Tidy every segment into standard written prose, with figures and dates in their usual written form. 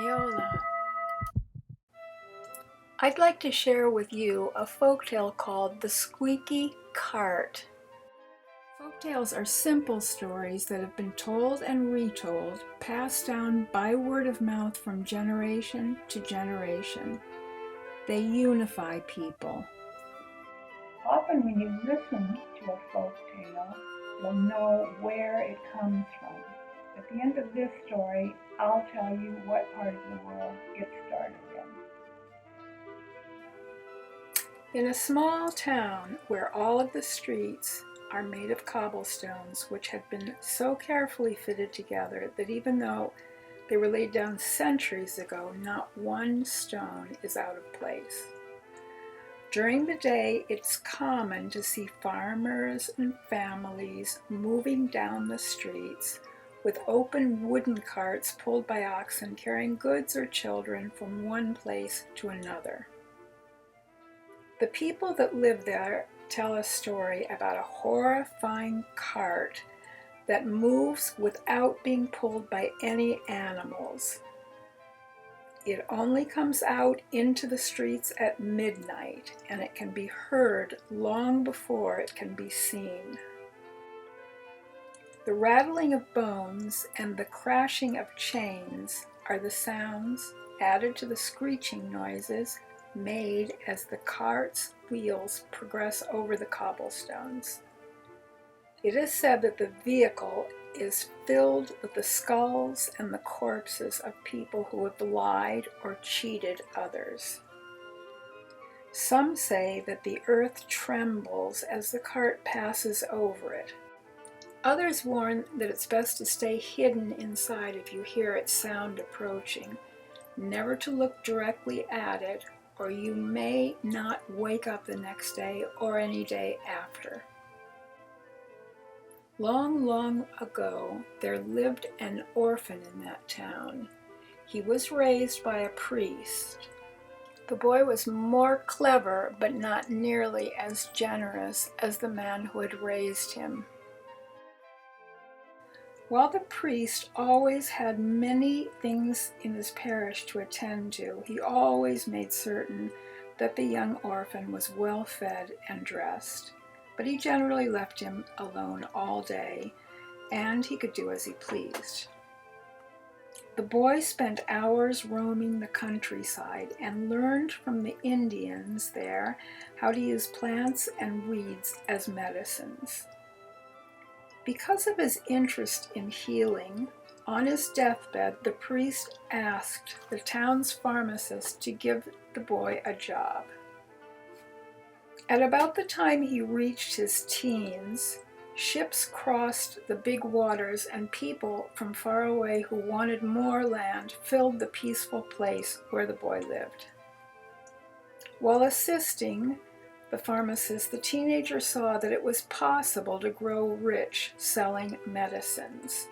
Viola. I'd like to share with you a folktale called The Squeaky Cart. Folktales are simple stories that have been told and retold, passed down by word of mouth from generation to generation. They unify people. Often when you listen to a folk tale, you'll know where it comes from. At the end of this story, I'll tell you what part of the world it started In a small town where all of the streets are made of cobblestones, which had been so carefully fitted together that even though they were laid down centuries ago, not one stone is out of place. During the day, it's common to see farmers and families moving down the streets with open wooden carts pulled by oxen carrying goods or children from one place to another. The people that live there tell a story about a horrifying cart that moves without being pulled by any animals. It only comes out into the streets at midnight, and it can be heard long before it can be seen. The rattling of bones and the crashing of chains are the sounds, added to the screeching noises, made as the cart's wheels progress over the cobblestones. It is said that the vehicle is filled with the skulls and the corpses of people who have lied or cheated others. Some say that the earth trembles as the cart passes over it. Others warn that it's best to stay hidden inside if you hear its sound approaching, never to look directly at it, or you may not wake up the next day or any day after. Long, long ago, there lived an orphan in that town. He was raised by a priest. The boy was more clever, but not nearly as generous as the man who had raised him. While the priest always had many things in his parish to attend to, he always made certain that the young orphan was well fed and dressed. But he generally left him alone all day, and he could do as he pleased. The boy spent hours roaming the countryside and learned from the Indians there how to use plants and weeds as medicines. Because of his interest in healing, on his deathbed, the priest asked the town's pharmacist to give the boy a job. At about the time he reached his teens, ships crossed the big waters and people from far away who wanted more land filled the peaceful place where the boy lived. While assisting the pharmacist, the teenager saw that it was possible to grow rich selling medicines.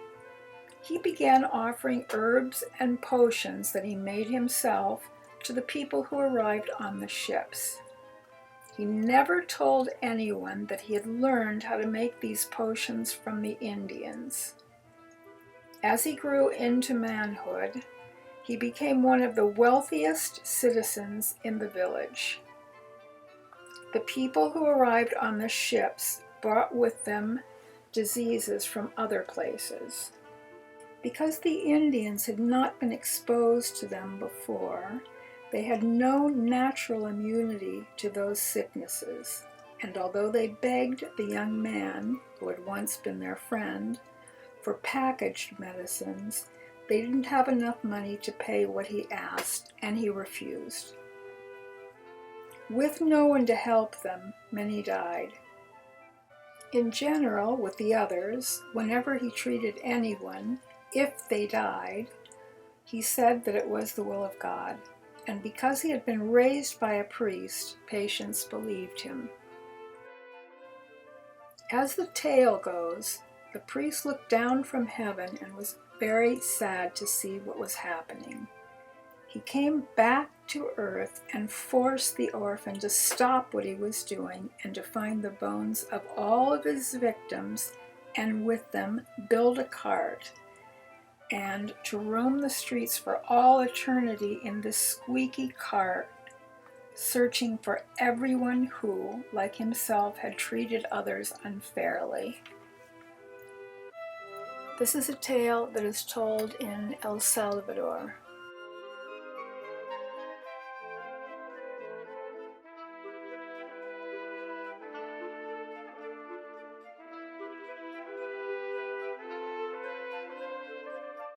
He began offering herbs and potions that he made himself to the people who arrived on the ships. He never told anyone that he had learned how to make these potions from the Indians. As he grew into manhood, he became one of the wealthiest citizens in the village. The people who arrived on the ships brought with them diseases from other places. Because the Indians had not been exposed to them before, they had no natural immunity to those sicknesses, and although they begged the young man, who had once been their friend, for packaged medicines, they didn't have enough money to pay what he asked, and he refused. With no one to help them, many died. In general, with the others, whenever he treated anyone, if they died, he said that it was the will of God. And because he had been raised by a priest, patients believed him. As the tale goes, the priest looked down from heaven and was very sad to see what was happening. He came back to earth and forced the orphan to stop what he was doing and to find the bones of all of his victims and with them build a cart. and to roam the streets for all eternity in this squeaky cart, searching for everyone who, like himself, had treated others unfairly. This is a tale that is told in El Salvador.